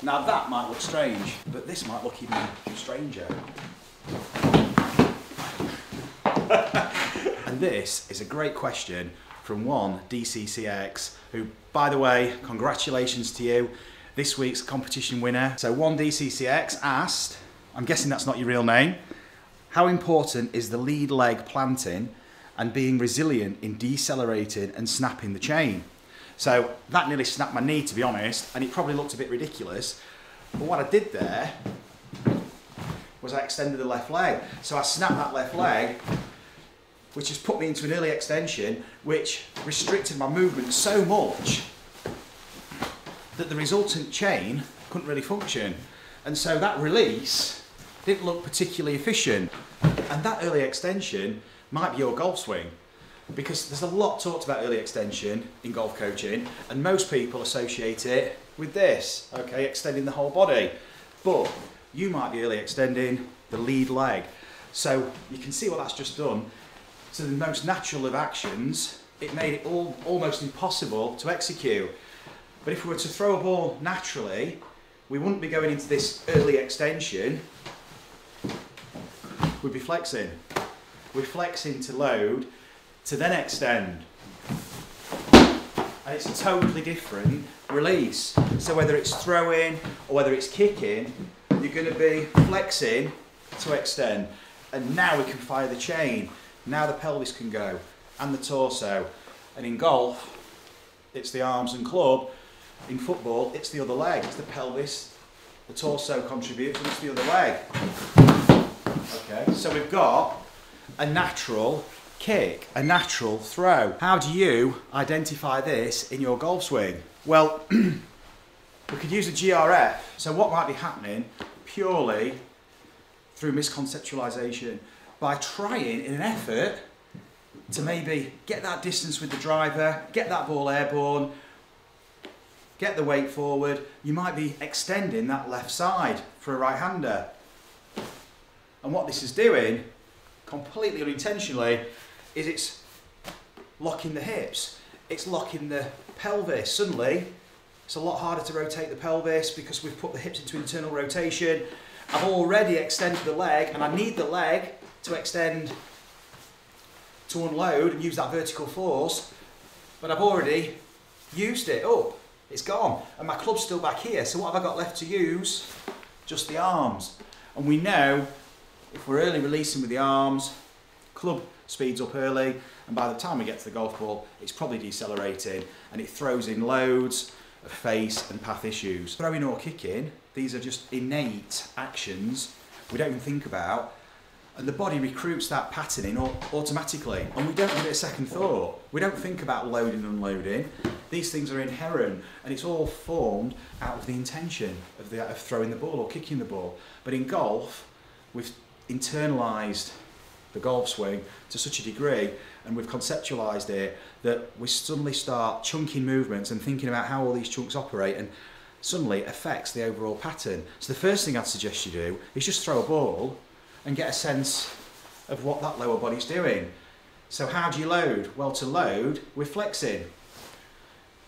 Now that might look strange, but this might look even stranger. And this is a great question from one DCCX, who, by the way, congratulations to you, this week's competition winner. So one DCCX asked, I'm guessing that's not your real name, how important is the lead leg planting and being resilient in decelerating and snapping the chain? So that nearly snapped my knee, to be honest, and it probably looked a bit ridiculous. But what I did there was I extended the left leg. So I snapped that left leg, which has put me into an early extension, which restricted my movement so much that the resultant chain couldn't really function. And so that release didn't look particularly efficient. And that early extension might be your golf swing, because there's a lot talked about early extension in golf coaching, and most people associate it with this, okay, extending the whole body. But you might be early extending the lead leg. So you can see what that's just done. So the most natural of actions, it made it almost impossible to execute. But if we were to throw a ball naturally, we wouldn't be going into this early extension, we'd be flexing. We're flexing to load, to then extend. And it's a totally different release. So whether it's throwing or whether it's kicking, you're going to be flexing to extend. And now we can fire the chain. Now the pelvis can go, and the torso. And in golf, it's the arms and club. In football, it's the other leg. It's the pelvis, the torso contributes, and it's the other leg. Okay, so we've got a natural kick, a natural throw. How do you identify this in your golf swing? Well, we could use a GRF. So what might be happening purely through misconceptualization, by trying in an effort to maybe get that distance with the driver, get that ball airborne, get the weight forward, you might be extending that left side for a right-hander. And what this is doing, completely unintentionally, is it's locking the hips, it's locking the pelvis. Suddenly, it's a lot harder to rotate the pelvis because we've put the hips into internal rotation. I've already extended the leg, and I need the leg to extend, to unload and use that vertical force, but I've already used it up. It's gone, and my club's still back here. So what have I got left to use? Just the arms. And we know if we're early releasing with the arms, club speeds up early, and by the time we get to the golf ball, it's probably decelerating, and it throws in loads of face and path issues. Throwing or kicking, these are just innate actions we don't even think about, and the body recruits that patterning automatically, and we don't give it a second thought. We don't think about loading and unloading. These things are inherent, and it's all formed out of the intention of throwing the ball or kicking the ball. But in golf, we've internalised the golf swing to such a degree, and we've conceptualised it, that we suddenly start chunking movements and thinking about how all these chunks operate, and suddenly it affects the overall pattern. So the first thing I'd suggest you do is just throw a ball and get a sense of what that lower body's doing. So how do you load? Well, to load, we're flexing.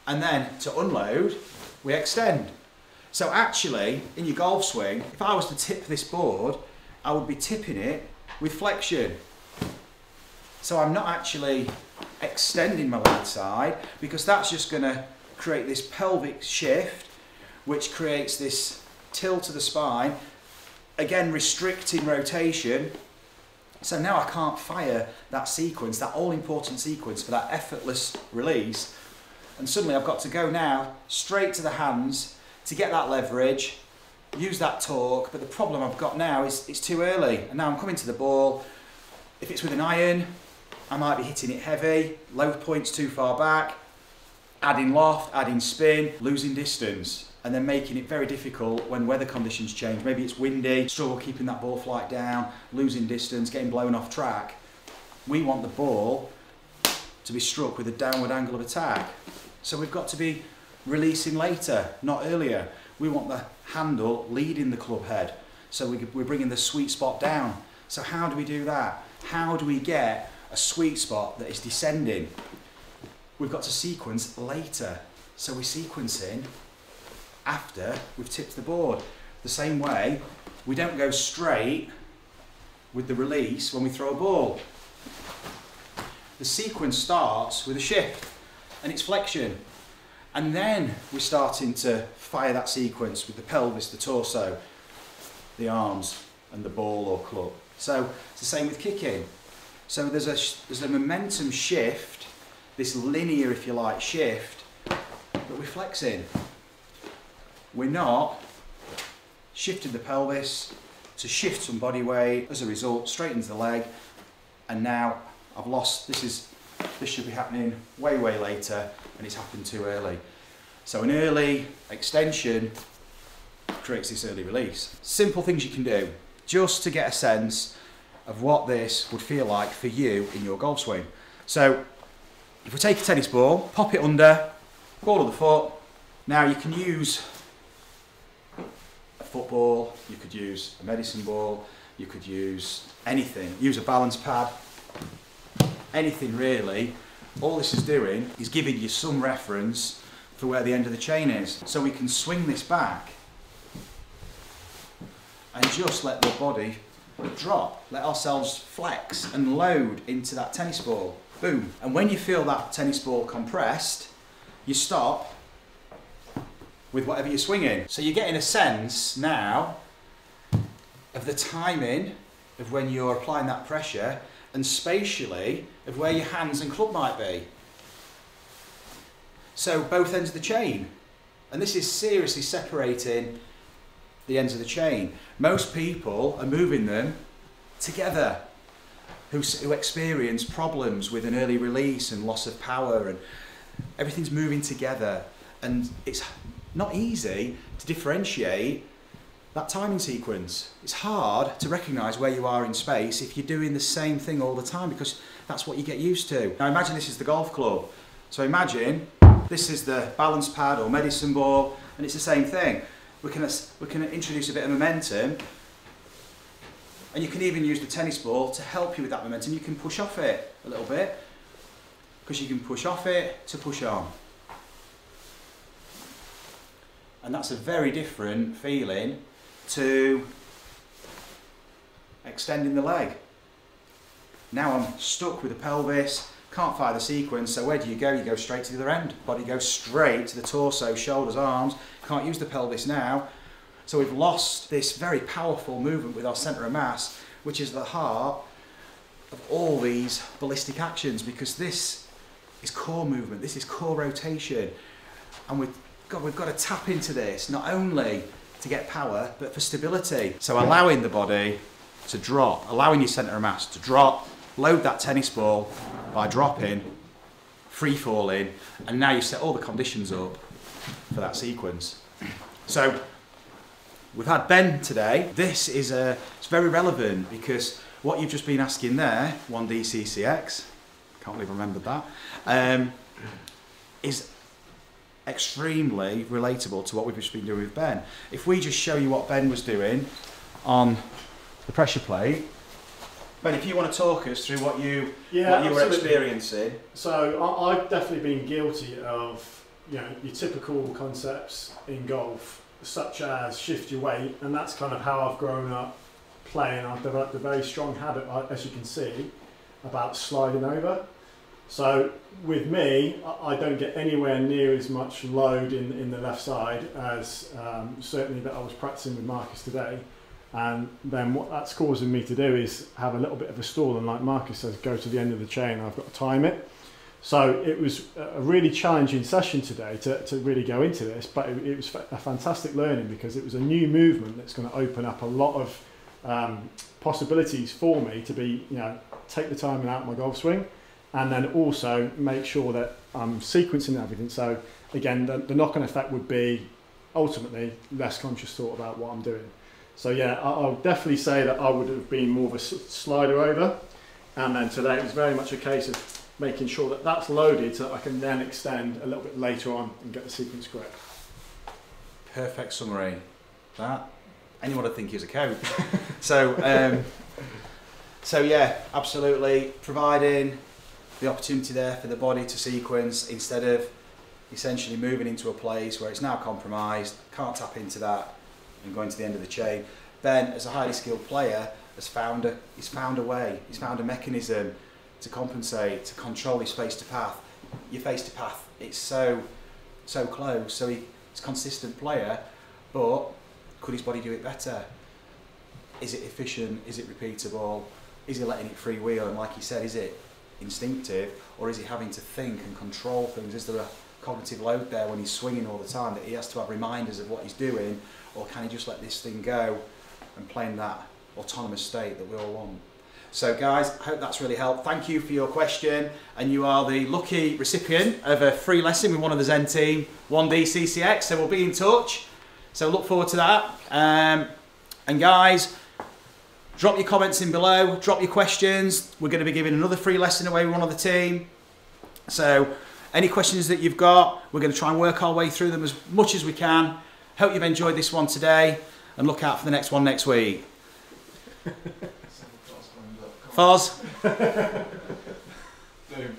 And then to unload, we extend. So actually, in your golf swing, if I was to tip this board, I would be tipping it with flexion. So I'm not actually extending my lead side, because that's just going to create this pelvic shift, which creates this tilt to the spine, again restricting rotation. So now I can't fire that sequence, that all-important sequence for that effortless release. And suddenly I've got to go now straight to the hands to get that leverage, use that torque. But the problem I've got now is it's too early, and now I'm coming to the ball. If it's with an iron, I might be hitting it heavy, low points too far back, adding loft, adding spin, losing distance, and then making it very difficult when weather conditions change. Maybe it's windy, struggle keeping that ball flight down, losing distance, getting blown off track. We want the ball to be struck with a downward angle of attack. So we've got to be releasing later, not earlier. We want the handle leading the club head. So we're bringing the sweet spot down. So how do we do that? How do we get a sweet spot that is descending? We've got to sequence later. So we're sequencing after we've tipped the board. The same way, we don't go straight with the release when we throw a ball. The sequence starts with a shift and it's flexion. And then we're starting to fire that sequence with the pelvis, the torso, the arms and the ball or club. So it's the same with kicking. So there's a momentum shift, this linear, if you like, shift, but we're flexing. We're not shifting the pelvis to shift some body weight. As a result, straightens the leg, and now I've lost, this should be happening way later, and it's happened too early. So an early extension creates this early release. Simple things you can do, just to get a sense of what this would feel like for you in your golf swing. So if we take a tennis ball, pop it under, ball of the foot. Now you can use a football, you could use a medicine ball, you could use anything, use a balance pad, anything really. All this is doing is giving you some reference for where the end of the chain is. So we can swing this back and just let the body drop, let ourselves flex and load into that tennis ball. Boom. And when you feel that tennis ball compressed, you stop with whatever you're swinging. So you're getting a sense now of the timing of when you're applying that pressure, and spatially of where your hands and club might be. So both ends of the chain. And this is seriously separating the ends of the chain. Most people are moving them together who experience problems with an early release and loss of power, and everything's moving together, and it's not easy to differentiate that timing sequence. It's hard to recognise where you are in space if you're doing the same thing all the time, because that's what you get used to. Now imagine this is the golf club. So imagine this is the balance pad or medicine ball, and it's the same thing. We can introduce a bit of momentum, and you can even use the tennis ball to help you with that momentum. You can push off it a little bit, because you can push off it to push on. And that's a very different feeling to extending the leg. Now I'm stuck with the pelvis, can't fire the sequence, so where do you go? You go straight to the other end. Body goes straight to the torso, shoulders, arms, can't use the pelvis now. So we've lost this very powerful movement with our centre of mass, which is the heart of all these ballistic actions, because this is core movement, this is core rotation, and we've got to tap into this, not only to get power, but for stability. So allowing the body to drop, allowing your centre of mass to drop, load that tennis ball by dropping, free falling, and now you set all the conditions up for that sequence. So we've had Ben today. This is it's very relevant, because what you've just been asking there, 1DCCX, can't believe I remembered that, is extremely relatable to what we've just been doing with Ben. If we just show you what Ben was doing on the pressure plate. Ben, if you want to talk us through what you were experiencing. So I've definitely been guilty of, your typical concepts in golf, such as shift your weight, and that's kind of how I've grown up playing. I've developed a very strong habit, as you can see, about sliding over. So with me, I don't get anywhere near as much load in the left side as certainly that I was practicing with Marcus today. And then what that's causing me to do is have a little bit of a stall, and like Marcus says, go to the end of the chain. I've got to time it. So it was a really challenging session today to really go into this, but it was a fantastic learning, because it was a new movement that's going to open up a lot of possibilities for me to be, take the timing out of my golf swing, and then also make sure that I'm sequencing everything. So again, the knock-on effect would be ultimately less conscious thought about what I'm doing. So yeah, I'll definitely say that I would have been more of a slider over, and then today it was very much a case of making sure that that's loaded so that I can then extend a little bit later on and get the sequence correct. Perfect summary. That anyone would think he was a coach. So yeah, absolutely providing the opportunity there for the body to sequence instead of essentially moving into a place where it's now compromised, can't tap into that and going to the end of the chain. Ben, as a highly skilled player, he's found a way, he's found a mechanism to compensate, to control his face to path. Your face to path, it's so close, so he's a consistent player, but could his body do it better? Is it efficient? Is it repeatable? Is he letting it free wheel? And like he said, is it instinctive, or is he having to think and control things? Is there a cognitive load there when he's swinging all the time that he has to have reminders of what he's doing, or can he just let this thing go and play in that autonomous state that we all want? So guys, I hope that's really helped. Thank you for your question, and you are the lucky recipient of a free lesson with one of the Zen team, 1D CCX, so we'll be in touch. So look forward to that. And guys, drop your comments in below, drop your questions. We're going to be giving another free lesson away with one of the team. So any questions that you've got, we're going to try and work our way through them as much as we can. Hope you've enjoyed this one today, and look out for the next one next week. Foz? Boom.